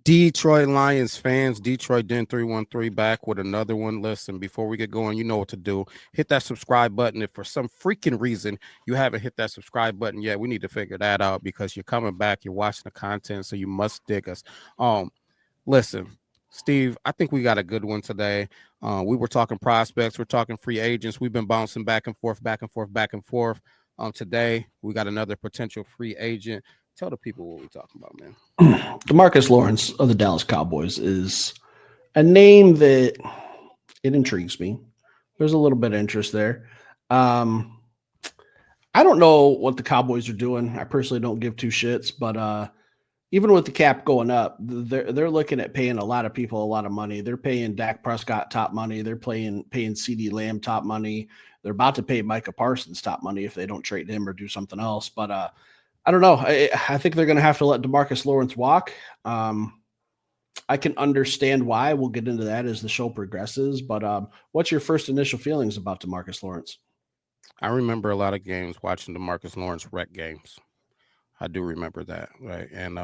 Detroit Lions fans, Detroit Den 313 back with another one. Listen, before we get going, you know what to do. Hit that subscribe button. If for some freaking reason you haven't hit that subscribe button yet, we need to figure that out because you're coming back, you're watching the content, so you must dig us. Um, Listen, Steve, I think we got a good one today. We were talking prospects, we're talking free agents. We've been bouncing back and forth, back and forth, back and forth. Today we got another potential free agent. Tell the people what we're talking about, man. Demarcus Lawrence of the Dallas Cowboys is a name that it intrigues me. There's a little bit of interest there. I don't know what the Cowboys are doing. I personally don't give two shits, but even with the cap going up, they're looking at paying a lot of people a lot of money. They're paying Dak Prescott top money. They're paying CeeDee Lamb top money. They're about to pay Micah Parsons top money if they don't trade him or do something else. But I don't know. I think they're going to have to let Demarcus Lawrence walk. I can understand why. We'll get into that as the show progresses. But what's your first initial feelings about Demarcus Lawrence? I remember a lot of games watching DeMarcus Lawrence wreck games. I do remember that, right? And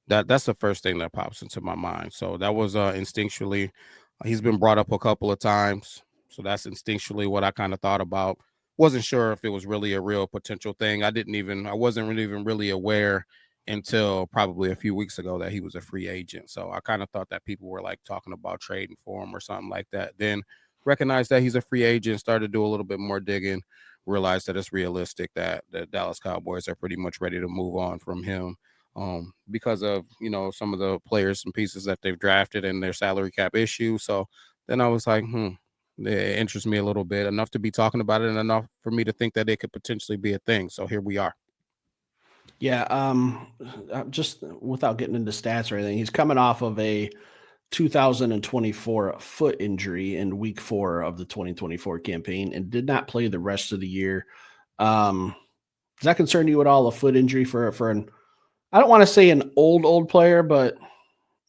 that's the first thing that pops into my mind. So that was instinctually. He's been brought up a couple of times, so that's instinctually what I kind of thought about. Wasn't sure if it was really a real potential thing. I wasn't really even really aware until probably a few weeks ago that he was a free agent. So I kind of thought that people were like talking about trading for him or something like that. Then recognized that he's a free agent, started to do a little bit more digging, realized that it's realistic that the Dallas Cowboys are pretty much ready to move on from him because of some of the players and pieces that they've drafted and their salary cap issue. So then I was like, it interests me a little bit enough to be talking about it and enough for me to think that it could potentially be a thing. So here we are. Yeah, just without getting into stats or anything, he's coming off of a 2024 foot injury in week 4 of the 2024 campaign and did not play the rest of the year. Does that concern you at all? A foot injury for an, I don't want to say an old player, but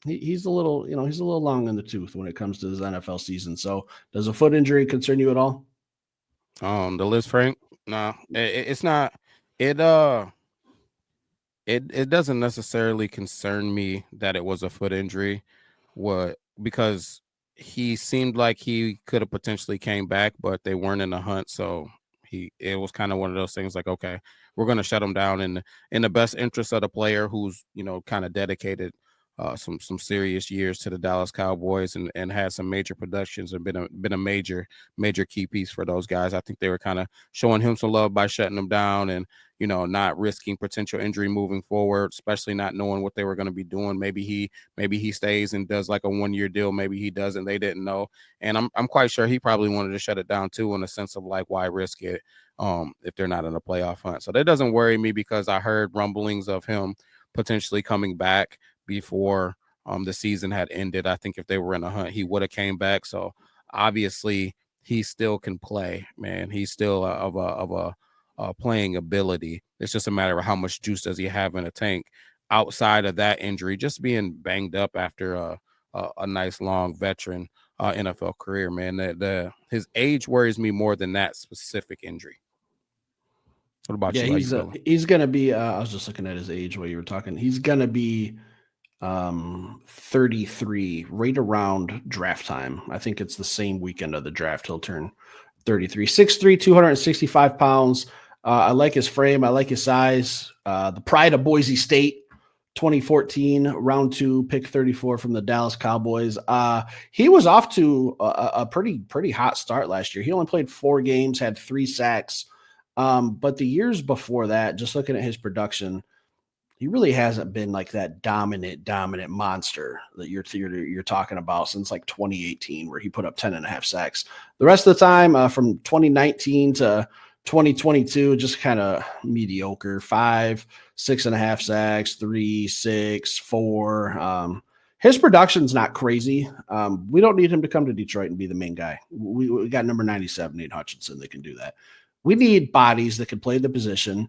he's a little, he's a little long in the tooth when it comes to his NFL season. So does a foot injury concern you at all? The Liz Frank, no, it's not. It it doesn't necessarily concern me that it was a foot injury. What Because he seemed like he could have potentially came back, but they weren't in the hunt. So it was kind of one of those things like, okay, we're gonna shut him down in the best interest of the player who's kind of dedicated some serious years to the Dallas Cowboys and had some major productions and been a major key piece for those guys. I think they were kind of showing him some love by shutting him down and not risking potential injury moving forward, especially not knowing what they were going to be doing. Maybe he stays and does like a 1-year deal. Maybe he doesn't. They didn't know, and I'm quite sure he probably wanted to shut it down too, in a sense of like, why risk it if they're not in a playoff hunt. So that doesn't worry me because I heard rumblings of him potentially coming back before the season had ended. I think if they were in a hunt, he would have came back. So obviously he still can play, man. He's still of a playing ability. It's just a matter of how much juice does he have in a tank outside of that injury, just being banged up after a nice long veteran NFL career, man. His age worries me more than that specific injury. What about Yeah, you? How you feeling? he's gonna be. I was just looking at his age while you were talking. He's gonna be 33, right around draft time. I think it's the same weekend of the draft. He'll turn 33. 6'3", 265 pounds. I like his frame. I like his size. The pride of Boise State, 2014, round 2, pick 34 from the Dallas Cowboys. He was off to a pretty hot start last year. He only played 4 games, had 3 sacks. But the years before that, just looking at his production, he really hasn't been like that dominant monster that you're talking about since like 2018, where he put up 10.5 sacks. The rest of the time, from 2019 to 2022, just kind of mediocre. 5, 6.5 sacks, 3, 6, 4. His production's not crazy. We don't need him to come to Detroit and be the main guy. We got number 97, Nate Hutchinson, that can do that. We need bodies that can play the position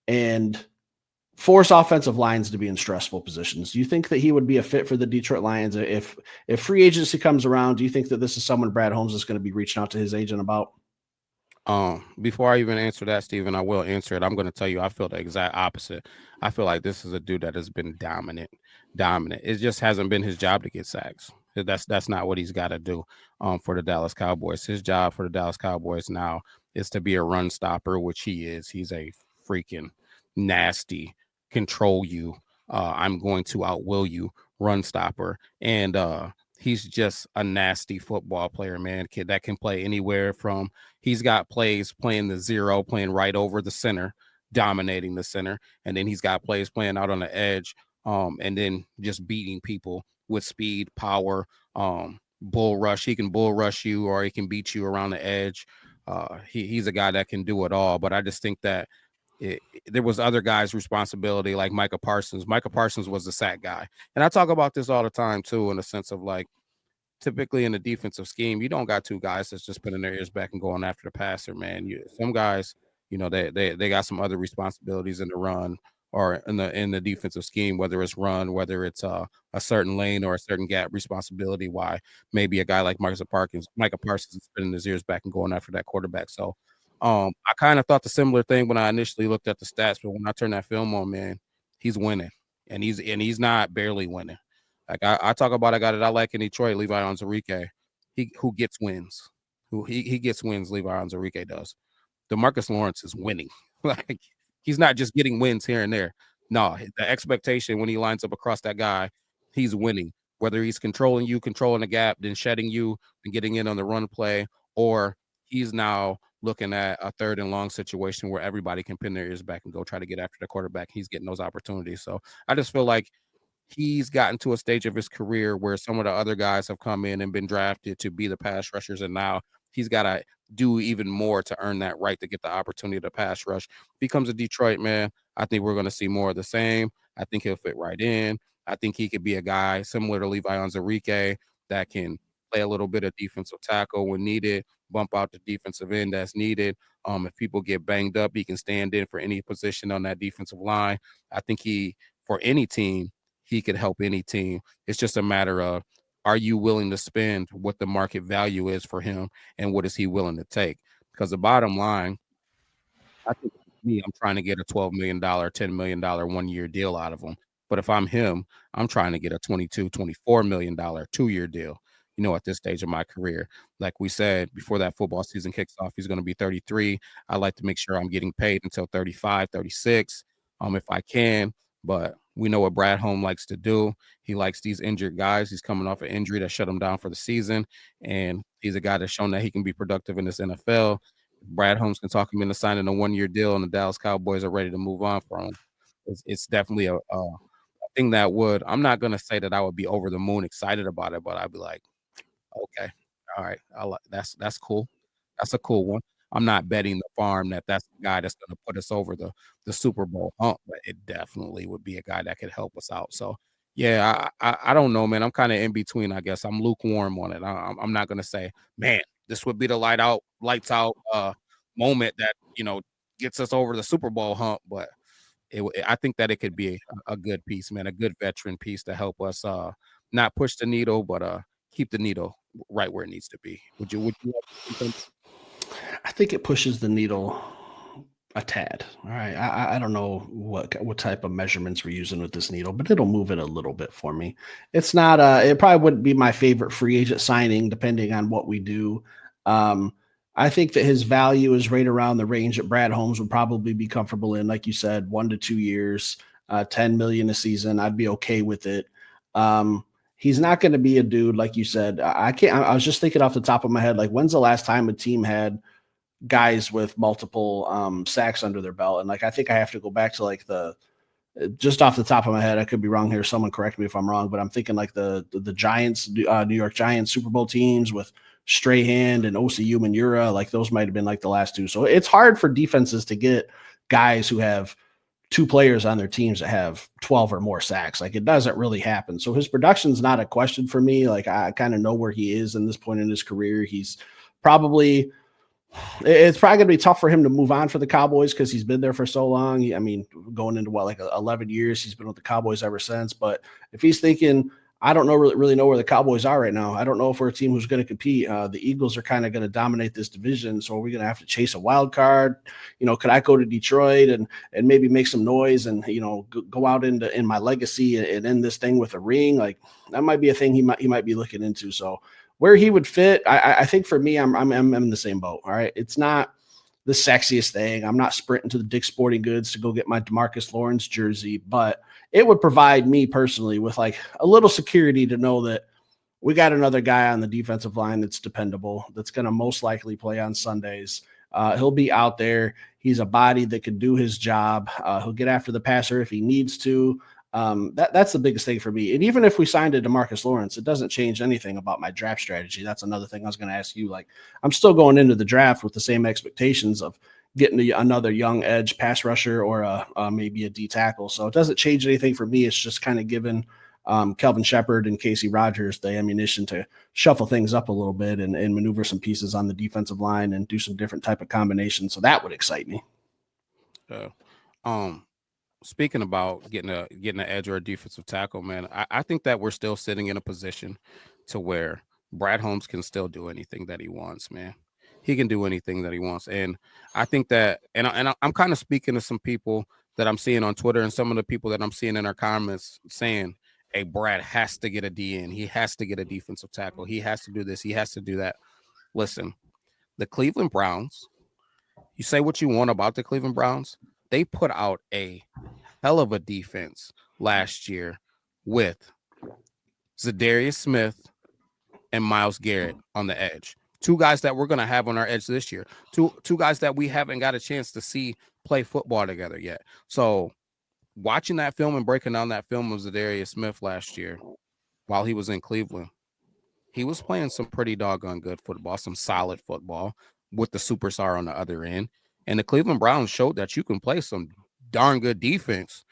and force offensive lines to be in stressful positions. Do you think that he would be a fit for the Detroit Lions if free agency comes around? Do you think that this is someone Brad Holmes is going to be reaching out to his agent about? Before I even answer that, Steven, I will answer it. I'm going to tell you, I feel the exact opposite. I feel like this is a dude that has been dominant, dominant. It just hasn't been his job to get sacks. That's not what he's got to do. For the Dallas Cowboys, his job for the Dallas Cowboys now is to be a run stopper, which he is. He's a freaking nasty, control you. I'm going to outwill you, run stopper, and he's just a nasty football player, man. Kid that can play anywhere from. He's got plays playing the zero, playing right over the center, dominating the center, and then he's got plays playing out on the edge, and then just beating people with speed, power, bull rush. He can bull rush you, or he can beat you around the edge. He's a guy that can do it all. But I just think that there was other guys' responsibility, like Micah Parsons. Micah Parsons was the sack guy, and I talk about this all the time too, in the sense of like typically in the defensive scheme, you don't got two guys that's just putting their ears back and going after the passer, man. Some guys, they got some other responsibilities in the run or in the defensive scheme, whether it's run, whether it's a certain lane or a certain gap responsibility. Why maybe a guy like Micah Parsons is spinning his ears back and going after that quarterback. So I kind of thought the similar thing when I initially looked at the stats, but when I turned that film on, man, he's winning, and he's not barely winning. Like I talk about a guy that I like in Detroit, Levi Onwuzurike. He who gets wins, who he gets wins. Levi Onwuzurike does. Demarcus Lawrence is winning. Like he's not just getting wins here and there. No, the expectation when he lines up across that guy, he's winning. Whether he's controlling you, controlling the gap, then shedding you and getting in on the run play, or he's now looking at a third and long situation where everybody can pin their ears back and go try to get after the quarterback. He's getting those opportunities. So I just feel like he's gotten to a stage of his career where some of the other guys have come in and been drafted to be the pass rushers, and now he's got to do even more to earn that right to get the opportunity to pass rush. Becomes a Detroit man. I think we're going to see more of the same. I think he'll fit right in. I think he could be a guy similar to Levi Onwuzurike that can play a little bit of defensive tackle when needed, bump out the defensive end that's needed. If people get banged up, he can stand in for any position on that defensive line. I think for any team, he could help any team. It's just a matter of, are you willing to spend what the market value is for him and what is he willing to take? Because the bottom line, I think me, I'm trying to get a $12 million, $10 million 1 year deal out of him. But if I'm him, I'm trying to get a 22, $24 million 2 year deal, at this stage of my career. Like we said, before that football season kicks off, he's going to be 33. I like to make sure I'm getting paid until 35, 36, if I can. But we know what Brad Holmes likes to do. He likes these injured guys. He's coming off an injury that shut him down for the season. And he's a guy that's shown that he can be productive in this NFL. Brad Holmes can talk him into signing a 1 year deal, and the Dallas Cowboys are ready to move on from him. It's definitely a thing that would. I'm not gonna say that I would be over the moon excited about it, but I'd be like, okay, all right, that's cool. That's a cool one. I'm not betting the farm that that's the guy that's gonna put us over the Super Bowl hump, but it definitely would be a guy that could help us out. So yeah, I don't know, man. I'm kind of in between. I guess I'm lukewarm on it. I'm not gonna say, man, this would be the lights out moment that gets us over the Super Bowl hump. But I think that it could be a good piece, man, a good veteran piece to help us not push the needle, but keep the needle right where it needs to be. Would you have something? I think it pushes the needle a tad. All right. I don't know what type of measurements we're using with this needle, but it'll move it a little bit for me. It's not it probably wouldn't be my favorite free agent signing depending on what we do. I think that his value is right around the range that Brad Holmes would probably be comfortable in. Like you said, 1 to 2 years, 10 million a season. I'd be okay with it. He's not going to be a dude, like you said. I can't, I was just thinking off the top of my head, like when's the last time a team had guys with multiple sacks under their belt? And like, I think I have to go back to like just off the top of my head, I could be wrong here. Someone correct me if I'm wrong, but I'm thinking like the Giants, New York Giants Super Bowl teams with Strahan and OCU Manura, like those might have been like the last two. So it's hard for defenses to get guys who have two players on their teams that have 12 or more sacks. Like it doesn't really happen. So his production's not a question for me. Like I kind of know where he is in this point in his career. It's probably going to be tough for him to move on for the Cowboys because he's been there for so long. I mean, going into like 11 years, he's been with the Cowboys ever since. But if he's thinking, I don't really know where the Cowboys are right now. I don't know if we're a team who's going to compete. The Eagles are kind of going to dominate this division, so are we going to have to chase a wild card? Could I go to Detroit and maybe make some noise and go out in my legacy and end this thing with a ring? Like that might be a thing he might be looking into. So where he would fit, I think for me, I'm in the same boat. All right, it's not the sexiest thing. I'm not sprinting to the Dick's Sporting Goods to go get my Demarcus Lawrence jersey, but it would provide me personally with like a little security to know that we got another guy on the defensive line that's dependable, that's going to most likely play on Sundays. He'll be out there. He's a body that can do his job. He'll get after the passer if he needs to. That's the biggest thing for me. And even if we signed a Demarcus Lawrence, it doesn't change anything about my draft strategy. That's another thing I was going to ask you. Like, I'm still going into the draft with the same expectations of getting another young edge pass rusher or maybe a D tackle. So it doesn't change anything for me. It's just kind of giving Kelvin Shepard and Casey Rogers the ammunition to shuffle things up a little bit and maneuver some pieces on the defensive line and do some different type of combinations. So that would excite me. Um, Speaking about getting an edge or a defensive tackle, man, I think that we're still sitting in a position to where Brad Holmes can still do anything that he wants, man. He can do anything that he wants, and I think that, I'm kind of speaking to some people that I'm seeing on Twitter and some of the people that I'm seeing in our comments saying, "Hey, Brad has to get a DN. He has to get a defensive tackle. He has to do this. He has to do that." Listen, the Cleveland Browns. You say what you want about the Cleveland Browns. They put out a hell of a defense last year with Zadarius Smith and Myles Garrett on the edge. Two guys that we're going to have on our edge this year. Two guys that we haven't got a chance to see play football together yet. So watching that film and breaking down that film of Zadarius Smith last year while he was in Cleveland, he was playing some pretty doggone good football, some solid football with the superstar on the other end. And the Cleveland Browns showed that you can play some darn good defense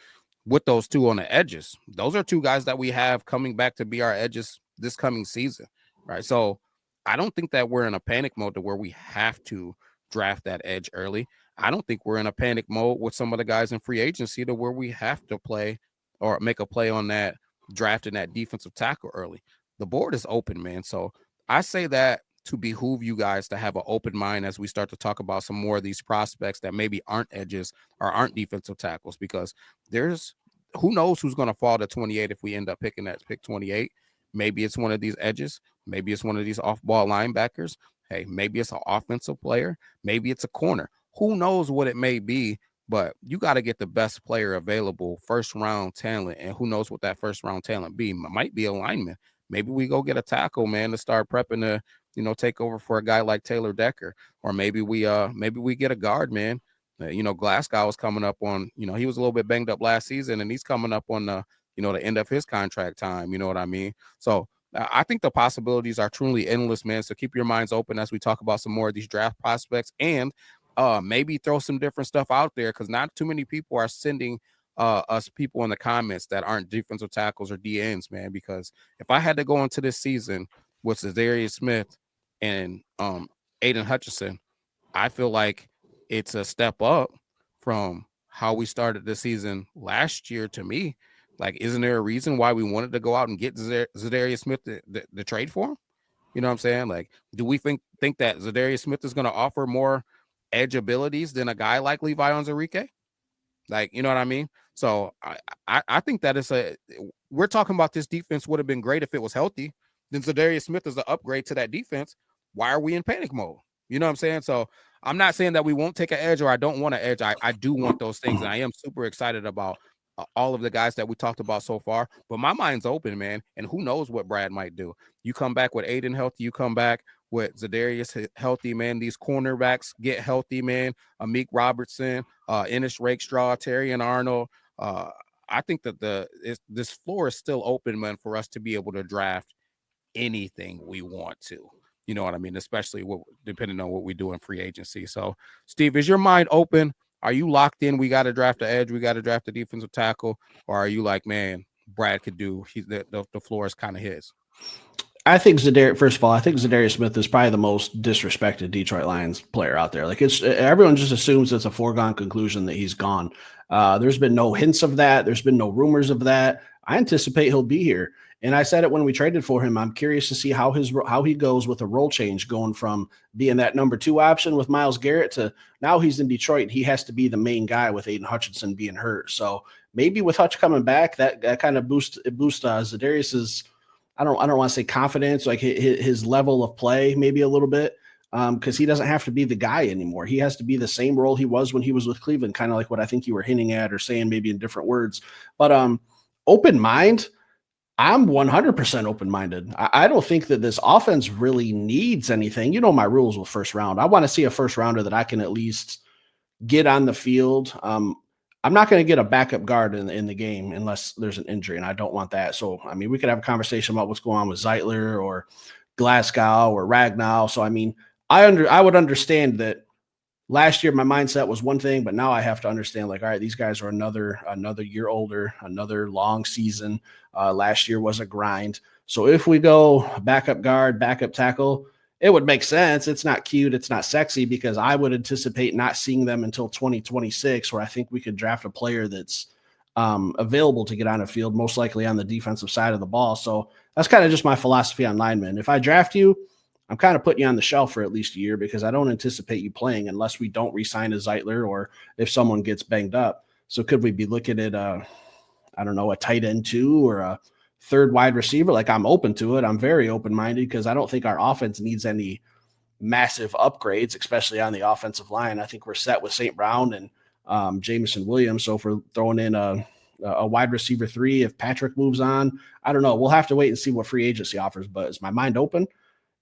with those two on the edges. Those are two guys that we have coming back to be our edges this coming season, right? So I don't think that we're in a panic mode to where we have to draft that edge early. I don't think we're in a panic mode with some of the guys in free agency to where we have to play or make a play on that drafting that defensive tackle early. The board is open, man. So I say that to behoove you guys to have an open mind as we start to talk about some more of these prospects that maybe aren't edges or aren't defensive tackles, because there's who knows who's going to fall to 28 if we end up picking that pick 28. Maybe it's one of these edges. Maybe it's one of these off-ball linebackers. Hey, maybe it's an offensive player. Maybe it's a corner. Who knows what it may be, but you got to get the best player available, first-round talent, and who knows what that first-round talent be. Might be a lineman. Maybe we go get a tackle, man, to start prepping to, take over for a guy like Taylor Decker. Or maybe we get a guard, man. Glasgow was coming up on, he was a little bit banged up last season, and he's coming up on the end of his contract time. You know what I mean? So I think the possibilities are truly endless, man. So keep your minds open as we talk about some more of these draft prospects and maybe throw some different stuff out there, because not too many people are sending us people in the comments that aren't defensive tackles or DNs, man. Because if I had to go into this season with Zadarius Smith and Aiden Hutchinson, I feel like it's a step up from how we started the season last year. To me, like, isn't there a reason why we wanted to go out and get Zadarius Smith the trade for him? You know what I'm saying? Like, do we think that Zadarius Smith is going to offer more edge abilities than a guy like Levi Onwuzurike? Like, you know what I mean? So I think that we're talking about this defense would have been great if it was healthy. Then Zadarius Smith is an upgrade to that defense. Why are we in panic mode? You know what I'm saying? So I'm not saying that we won't take an edge or I don't want an edge. I do want those things. And I am super excited about all of the guys that we talked about so far. But my mind's open, man. And who knows what Brad might do. You come back with Aiden healthy. You come back with Zadarius healthy, man. These cornerbacks get healthy, man. Amik Robertson, Ennis Rakestraw, Terry and Arnold. I think that this floor is still open, man, for us to be able to draft anything we want to. You know what I mean? Especially depending on what we do in free agency. So, Steve, is your mind open? Are you locked in? We got to draft the edge. We got to draft the defensive tackle. Or are you like, man, Brad could do? The floor is kind of his. I think first of all, I think Zadarius Smith is probably the most disrespected Detroit Lions player out there. Like, everyone just assumes it's a foregone conclusion that he's gone. There's been no hints of that. There's been no rumors of that. I anticipate he'll be here. And I said it when we traded for him. I'm curious to see how he goes with a role change, going from being that number 2 option with Myles Garrett to now he's in Detroit and he has to be the main guy with Aiden Hutchinson being hurt. So maybe with Hutch coming back, that kind of boosts Zadarius's, I don't want to say confidence, like his level of play maybe a little bit, because he doesn't have to be the guy anymore. He has to be the same role he was when he was with Cleveland, kind of like what I think you were hinting at or saying maybe in different words. But open mind, I'm 100% open minded. I don't think that this offense really needs anything. You know my rules with first round. I want to see a first rounder that I can at least get on the field. I'm not going to get a backup guard in the game unless there's an injury, and I don't want that. So, I mean, we could have a conversation about what's going on with Zeitler or Glasgow or Ragnow. So, I mean, I would understand that last year my mindset was one thing, but now I have to understand, like, all right, these guys are another year older, another long season. Last year was a grind. So if we go backup guard, backup tackle, it would make sense. It's not cute, it's not sexy, because I would anticipate not seeing them until 2026, where I think we could draft a player that's available to get on the field, most likely on the defensive side of the ball. So that's kind of just my philosophy on linemen. If I draft you, I'm kind of putting you on the shelf for at least a year, because I don't anticipate you playing unless we don't re-sign a Zeitler or if someone gets banged up. So could we be looking at I don't know, a tight end 2 or a third wide receiver? Like, I'm open to it. I'm very open-minded because I don't think our offense needs any massive upgrades, especially on the offensive line. I think we're set with St. Brown and Jameson Williams. So if we're throwing in a wide receiver 3, if Patrick moves on, I don't know. We'll have to wait and see what free agency offers. But is my mind open?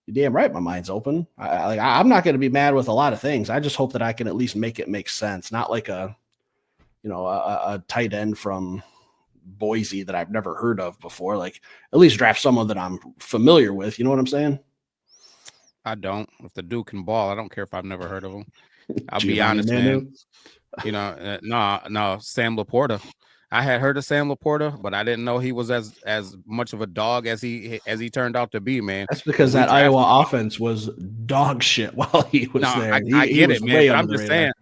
You're damn right, my mind's open. I'm not going to be mad with a lot of things. I just hope that I can at least make it make sense. Not like a tight end from Boise that I've never heard of before. Like, at least draft someone that I'm familiar with. You know what I'm saying? I don't. If the dude can ball, I don't care if I've never heard of him. I'll be Giovanni honest, man. Manu. No, Sam Laporta. I had heard of Sam Laporta, but I didn't know he was as much of a dog as he turned out to be, man. That's because And we that Iowa drafted. offense was dog shit while he was No, there. I, And I he get was it, man. way But under the radar.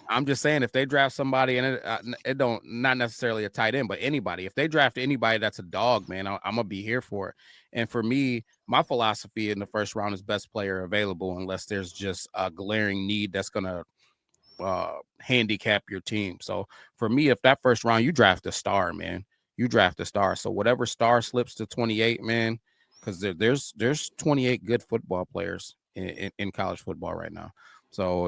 I'm just saying, if they draft somebody, and it don't, not necessarily a tight end, but anybody, if they draft anybody that's a dog, man, I'm gonna be here for it. And for me, my philosophy in the first round is best player available, unless there's just a glaring need that's gonna handicap your team. So for me, if that first round you draft a star, man, you draft a star. So whatever star slips to 28, man, because there's 28 good football players in college football right now. So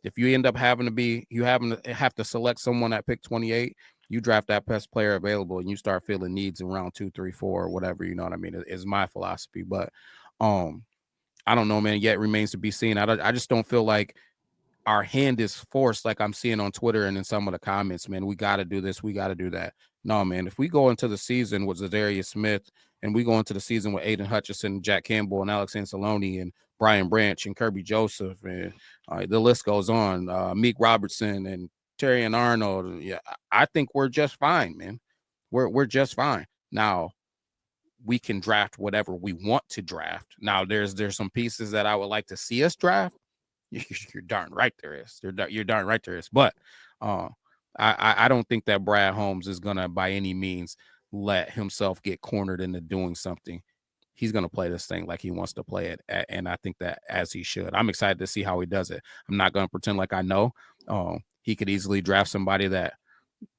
if you end up having to have to select someone at pick 28, you draft that best player available and you start feeling needs in round 2, 3, 4, or whatever. You know what I mean? Is my philosophy. But um, I don't know, man. Yet remains to be seen. I just don't feel like our hand is forced, like I'm seeing on Twitter and in some of the comments, man. We got to do this. We got to do that. No, man. If we go into the season with Zadarius Smith and we go into the season with Aiden Hutchinson, Jack Campbell, and Alex Anzalone and Brian Branch and Kirby Joseph, and the list goes on, Meek Robertson and Terry and Arnold. Yeah, I think we're just fine, man. We're just fine. Now, we can draft whatever we want to draft. Now, there's some pieces that I would like to see us draft. You're darn right there is. You're darn right there is. But uh, I don't think that Brad Holmes is gonna by any means let himself get cornered into doing something. He's gonna play this thing like he wants to play it, and I think that as he should. I'm excited to see how he does it. I'm not gonna pretend like I know. He could easily draft somebody that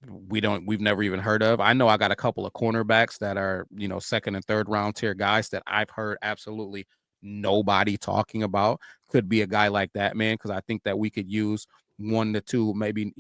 we've never even heard of. I know I got a couple of cornerbacks that are, second and third round tier guys that I've heard absolutely nobody talking about. Could be a guy like that, man, because I think that we could use 1 to 2, maybe,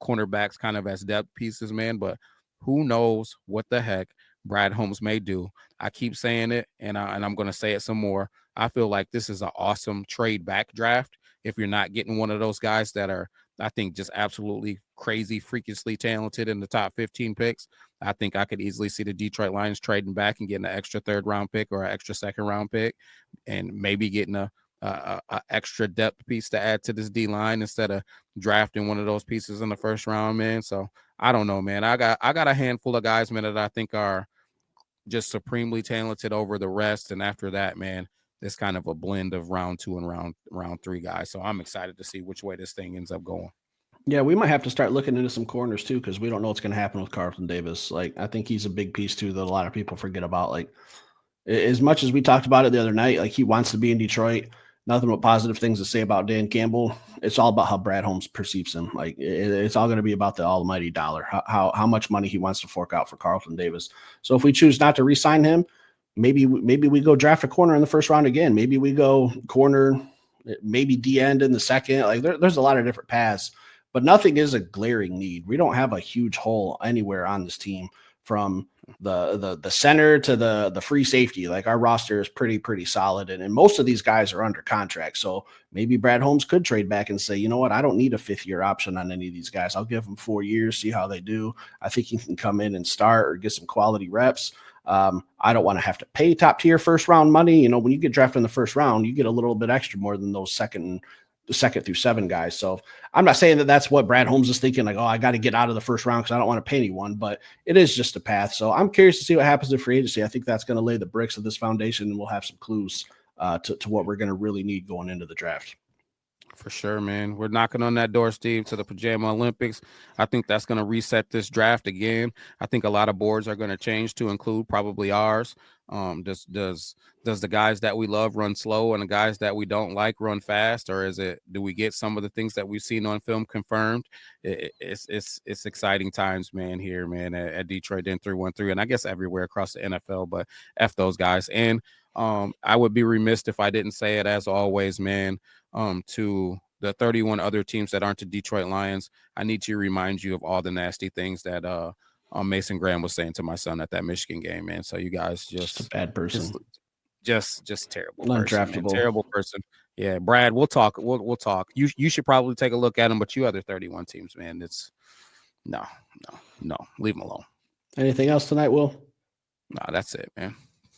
cornerbacks kind of as depth pieces, man. But who knows what the heck Brad Holmes may do. I keep saying it, and I'm going to say it some more. I feel like this is an awesome trade back draft. If you're not getting one of those guys that are, I think, just absolutely crazy, freakishly talented in the top 15 picks, I think I could easily see the Detroit Lions trading back and getting an extra third round pick or an extra second round pick, and maybe getting a extra depth piece to add to this D line instead of drafting one of those pieces in the first round, man. So I don't know, man. I got a handful of guys, man, that I think are just supremely talented over the rest, and after that, man, it's kind of a blend of round 2 and round 3 guys. So I'm excited to see which way this thing ends up going. Yeah, we might have to start looking into some corners too, because we don't know what's going to happen with Carlton Davis. Like, I think he's a big piece too that a lot of people forget about. Like, as much as we talked about it the other night, like he wants to be in Detroit. Nothing but positive things to say about Dan Campbell. It's all about how Brad Holmes perceives him. Like it's all going to be about the almighty dollar, how much money he wants to fork out for Carlton Davis. So if we choose not to re-sign him, maybe we go draft a corner in the first round again. Maybe we go corner, maybe D end in the second. Like there's a lot of different paths, but nothing is a glaring need. We don't have a huge hole anywhere on this team from the center to the free safety. Like our roster is pretty solid, and most of these guys are under contract. So maybe Brad Holmes could trade back and say, you know what, I don't need a 5th-year option on any of these guys. I'll give them 4 years, see how they do. I think he can come in and start or get some quality reps. I don't want to have to pay top tier first round money. You know, when you get drafted in the first round, you get a little bit extra more than those second through 7 guys. So I'm not saying that that's what Brad Holmes is thinking, like, oh, I got to get out of the first round because I don't want to pay anyone, but it is just a path. So I'm curious to see what happens in free agency. I think that's going to lay the bricks of this foundation, and we'll have some clues to what we're going to really need going into the draft. For sure, man. We're knocking on that door, Steve, to the Pajama Olympics. I think that's going to reset this draft again. I think a lot of boards are going to change to include probably ours. Does the guys that we love run slow and the guys that we don't like run fast, or do we get some of the things that we've seen on film confirmed? It's exciting times, man. Here, man, at Detroit in 313, and I guess everywhere across the NFL. But f those guys, and I would be remiss if I didn't say it as always, man. To the 31 other teams that aren't the Detroit Lions, I need to remind you of all the nasty things that Mason Graham was saying to my son at that Michigan game, man. So you guys Just a bad person. just terrible person, man. Undraftable. Terrible person. Yeah, Brad, we'll talk. We'll talk. You should probably take a look at him, but you other 31 teams, man, it's no. Leave them alone. Anything else tonight, Will? No, that's it, man.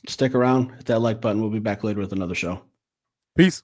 Stick around, hit that like button. We'll be back later with another show. Peace.